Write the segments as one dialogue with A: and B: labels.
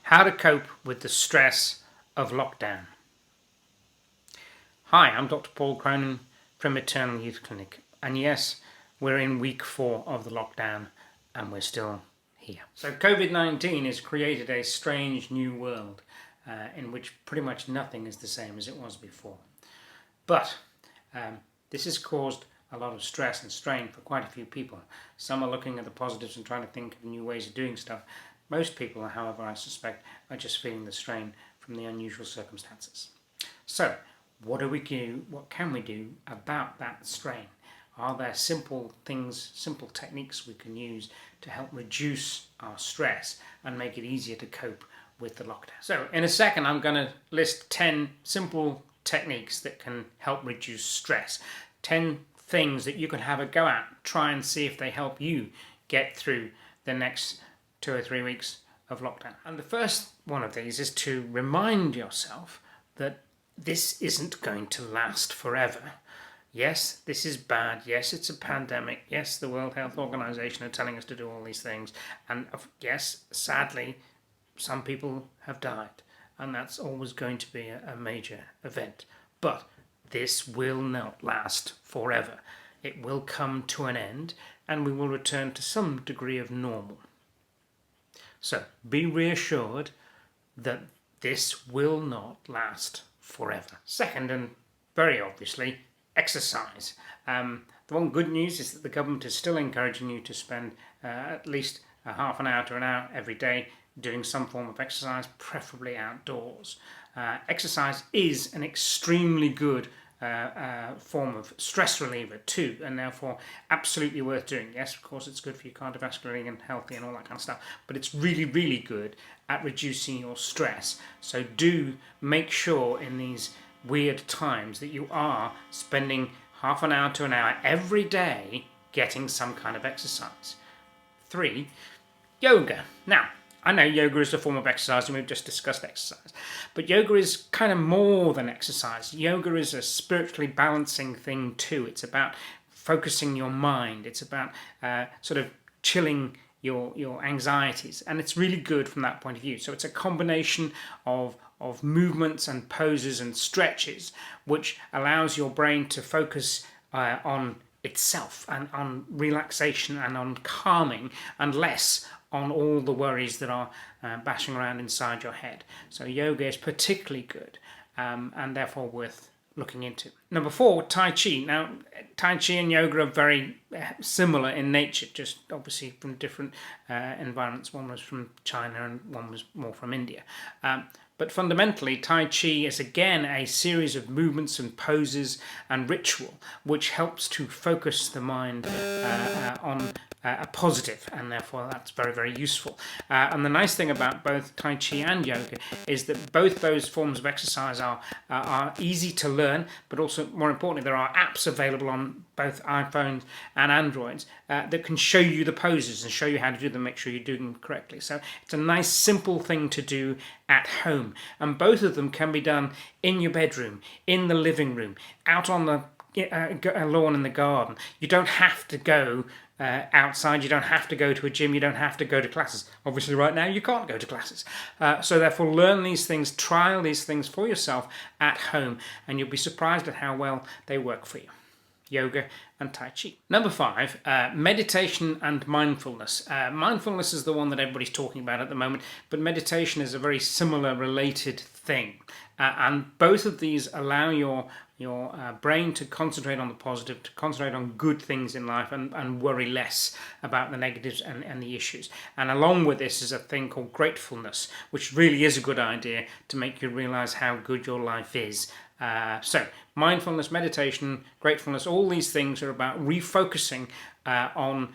A: How to cope with the stress of lockdown. Hi, I'm Dr. Paul Cronin from Eternal Youth Clinic, and yes, we're in week 4 of the lockdown and we're still here. So COVID-19 has created a strange new world in which pretty much nothing is the same as it was before. But this has caused a lot of stress and strain for quite a few people. Some are looking at the positives and trying to think of new ways of doing stuff. Most people, however, I suspect, are just feeling the strain from the unusual circumstances. So, what do we do? What can we do about that strain? Are there simple things, simple techniques we can use to help reduce our stress and make it easier to cope with the lockdown? So, in a second, I'm going to list 10 simple techniques that can help reduce stress. 10 things that you can have a go at, try and see if they help you get through the next 2 or 3 weeks of lockdown. And the first one of these is to remind yourself that this isn't going to last forever. Yes, this is bad. Yes, it's a pandemic. Yes, the World Health Organization are telling us to do all these things. And yes, sadly, some people have died. And that's always going to be a major event. But this will not last forever. It will come to an end and we will return to some degree of normal. So be reassured that this will not last forever. Second, and very obviously, exercise. The one good news is that the government is still encouraging you to spend at least a half an hour to an hour every day doing some form of exercise, preferably outdoors. Exercise is an extremely good form of stress reliever too, and therefore absolutely worth doing. Yes, of course, it's good for you cardiovascularly and healthy and all that kind of stuff, but it's really, really good at reducing your stress. So do make sure in these weird times that you are spending half an hour to an hour every day getting some kind of exercise. 3, yoga. Now, I know yoga is a form of exercise and we've just discussed exercise, but yoga is kind of more than exercise. Yoga is a spiritually balancing thing too. It's about focusing your mind. It's about sort of chilling your anxieties, and it's really good from that point of view. So it's a combination of movements and poses and stretches which allows your brain to focus on itself and on relaxation and on calming and less on all the worries that are bashing around inside your head. So yoga is particularly good and therefore worth looking into. Number 4, Tai Chi. Now, Tai Chi and yoga are very similar in nature, just obviously from different environments. One was from China and one was more from India. But fundamentally, Tai Chi is again a series of movements and poses and ritual which helps to focus the mind on a positive, and therefore that's very, very useful. And the nice thing about both Tai Chi and yoga is that both those forms of exercise are easy to learn, but also, more importantly, there are apps available on both iPhones and Androids that can show you the poses and show you how to do them, make sure you're doing them correctly. So it's a nice, simple thing to do at home. And both of them can be done in your bedroom, in the living room, out on the lawn in the garden. You don't have to go outside, you don't have to go to a gym, you don't have to go to classes. Obviously right now you can't go to classes. So therefore learn these things, trial these things for yourself at home, and you'll be surprised at how well they work for you. Yoga and Tai Chi. Number 5, meditation and mindfulness. Mindfulness is the one that everybody's talking about at the moment, but meditation is a very similar, related thing. And both of these allow your brain to concentrate on the positive, to concentrate on good things in life and worry less about the negatives and the issues. And along with this is a thing called gratefulness, which really is a good idea to make you realize how good your life is. So mindfulness, meditation, gratefulness, all these things are about refocusing on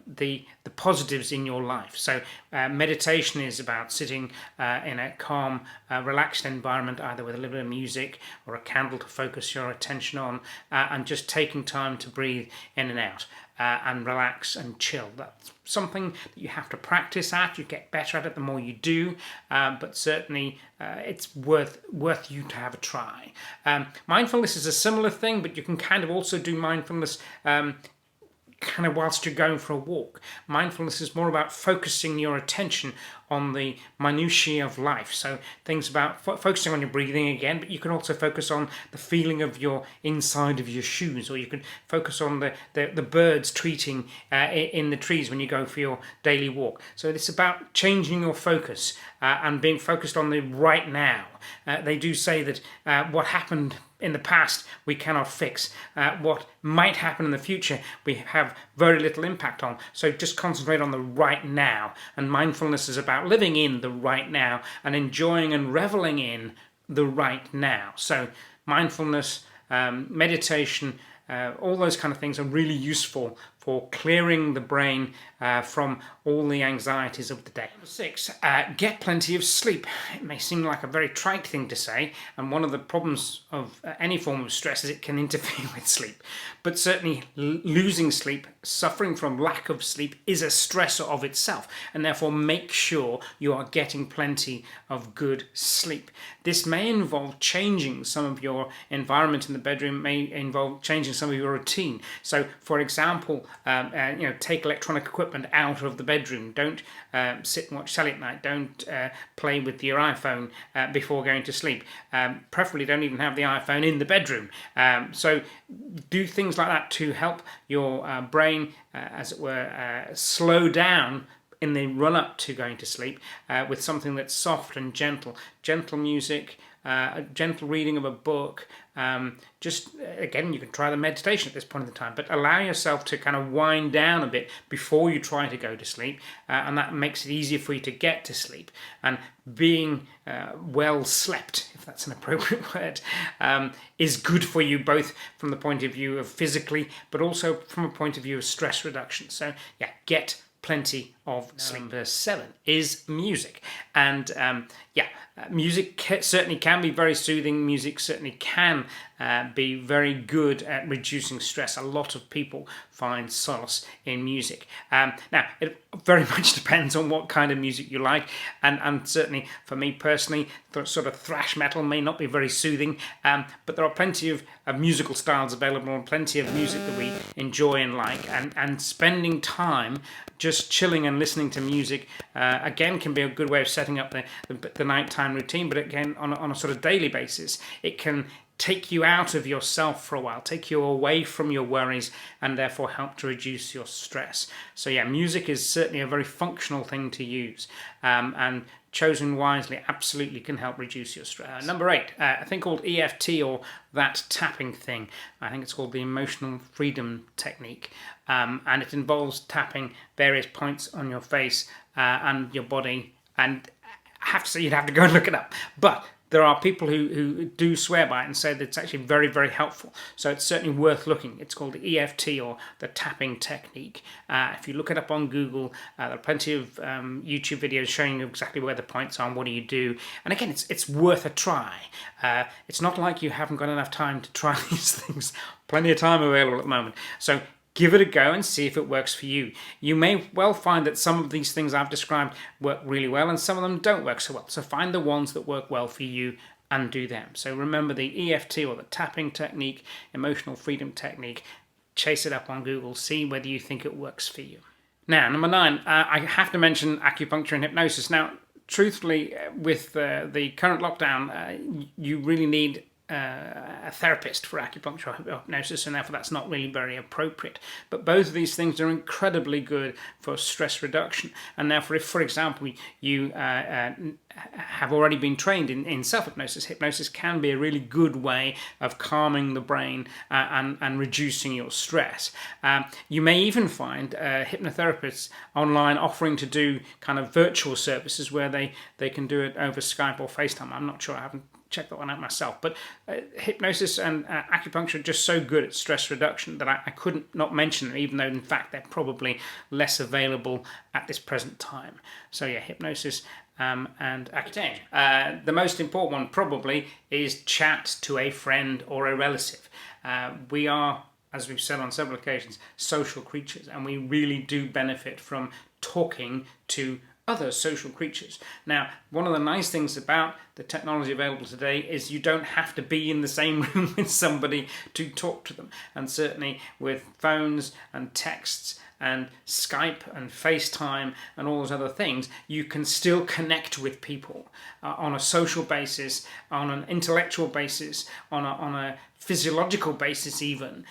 A: the positives in your life. So meditation is about sitting in a calm, relaxed environment, either with a little bit of music or a candle to focus your attention on, and just taking time to breathe in and out and relax and chill. That's something that you have to practice at. You get better at it the more you do, but certainly it's worth you to have a try. Mindfulness is a similar thing, but you can kind of also do mindfulness kind of whilst you're going for a walk. Mindfulness is more about focusing your attention on the minutiae of life. So things about focusing on your breathing again, but you can also focus on the feeling of your inside of your shoes, or you can focus on the birds tweeting in the trees when you go for your daily walk. So it's about changing your focus and being focused on the right now. They do say that what happened in the past we cannot fix. What might happen in the future we have very little impact on. So just concentrate on the right now. And mindfulness is about living in the right now and enjoying and reveling in the right now. So mindfulness, meditation, all those kind of things are really useful for clearing the brain from all the anxieties of the day. Number 6, get plenty of sleep. It may seem like a very trite thing to say, and one of the problems of any form of stress is it can interfere with sleep. But certainly losing sleep, suffering from lack of sleep, is a stressor of itself, and therefore make sure you are getting plenty of good sleep. This may involve changing some of your environment in the bedroom, may involve changing some of your routine. So, for example, take electronic equipment out of the bedroom. Don't sit and watch telly at night. Don't play with your iPhone before going to sleep. Preferably don't even have the iPhone in the bedroom. So do things like that to help your brain, as it were, slow down in the run-up to going to sleep with something that's soft and gentle. Gentle music, a gentle reading of a book. Again, you can try the meditation at this point in the time, but allow yourself to kind of wind down a bit before you try to go to sleep, and that makes it easier for you to get to sleep. And being well slept, if that's an appropriate word, is good for you, both from the point of view of physically, but also from a point of view of stress reduction. So yeah, get plenty of sleep. Number 7 is music. And music certainly can be very soothing. Music certainly can be very good at reducing stress. A lot of people find solace in music. Now, it very much depends on what kind of music you like, and certainly for me personally, the sort of thrash metal may not be very soothing, but there are plenty of musical styles available and plenty of music that we enjoy and like, and spending time just chilling and listening to music again can be a good way of setting up the nighttime routine, but again on a sort of daily basis it can take you out of yourself for a while, take you away from your worries, and therefore help to reduce your stress. So yeah, music is certainly a very functional thing to use, and chosen wisely absolutely can help reduce your stress. Number 8, a thing called EFT, or that tapping thing. I think it's called the emotional freedom technique, and it involves tapping various points on your face and your body, and I have to say you'd have to go and look it up, but there are people who do swear by it and say that it's actually very, very helpful. So it's certainly worth looking. It's called the EFT, or the tapping technique. If you look it up on Google, there are plenty of YouTube videos showing you exactly where the points are and what do you do. And again, it's worth a try. It's not like you haven't got enough time to try these things. Plenty of time available at the moment. So give it a go and see if it works for you. You may well find that some of these things I've described work really well and some of them don't work so well. So find the ones that work well for you and do them. So remember the EFT, or the tapping technique, emotional freedom technique. Chase it up on Google, see whether you think it works for you. Now, number 9, I have to mention acupuncture and hypnosis. Now, truthfully, with the current lockdown, you really need a therapist for acupuncture or hypnosis, and therefore that's not really very appropriate. But both of these things are incredibly good for stress reduction, and therefore if, for example, you have already been trained in self-hypnosis, hypnosis can be a really good way of calming the brain and reducing your stress. You may even find hypnotherapists online offering to do kind of virtual services where they can do it over Skype or FaceTime. I'm not sure, I haven't check that one out myself, but hypnosis and acupuncture are just so good at stress reduction that I couldn't not mention them, even though in fact they're probably less available at this present time. So yeah, hypnosis and acupuncture. The most important one probably is chat to a friend or a relative. We are, as we've said on several occasions, social creatures, and we really do benefit from talking to other social creatures. Now, one of the nice things about the technology available today is you don't have to be in the same room with somebody to talk to them. And certainly with phones and texts and Skype and FaceTime and all those other things, you can still connect with people on a social basis, on an intellectual basis, on a physiological basis even,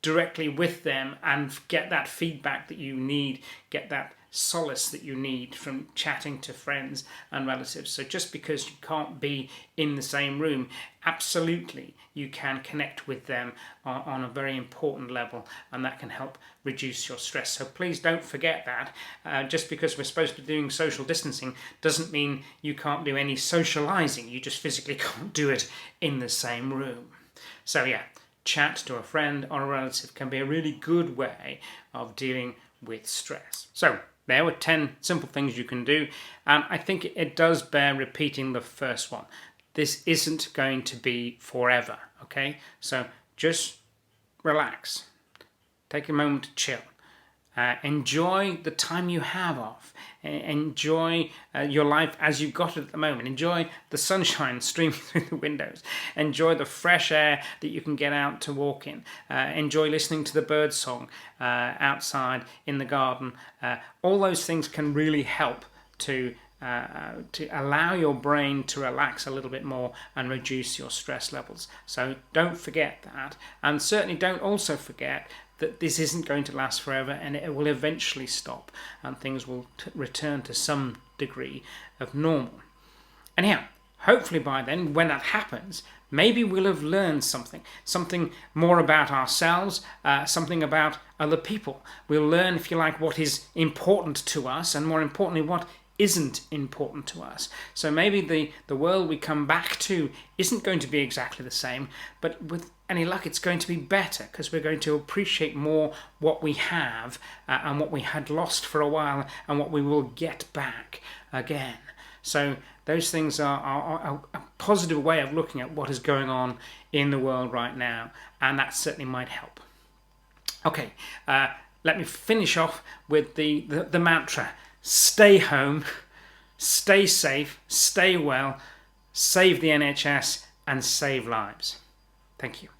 A: directly with them, and get that feedback that you need, get that solace that you need from chatting to friends and relatives. So just because you can't be in the same room, absolutely you can connect with them on a very important level, and that can help reduce your stress. So please don't forget that. Just because we're supposed to be doing social distancing doesn't mean you can't do any socializing. You just physically can't do it in the same room. So yeah, chat to a friend or a relative can be a really good way of dealing with stress. So there were 10 simple things you can do, and I think it does bear repeating the first one. This isn't going to be forever, okay? So just relax. Take a moment to chill. Enjoy the time you have off. Enjoy your life as you've got it at the moment. Enjoy the sunshine streaming through the windows. Enjoy the fresh air that you can get out to walk in. Enjoy listening to the bird song outside in the garden. All those things can really help to allow your brain to relax a little bit more and reduce your stress levels. So don't forget that, and certainly don't also forget that this isn't going to last forever, and it will eventually stop, and things will return to some degree of normal. Anyhow, hopefully by then, when that happens, maybe we'll have learned something more about ourselves, something about other people. We'll learn, if you like, what is important to us, and more importantly, what isn't important to us. So maybe the world we come back to isn't going to be exactly the same, but with any luck it's going to be better, because we're going to appreciate more what we have and what we had lost for a while and what we will get back again. So those things are a positive way of looking at what is going on in the world right now, and that certainly might help. Okay, let me finish off with the mantra. Stay home, stay safe, stay well, save the NHS, and save lives. Thank you.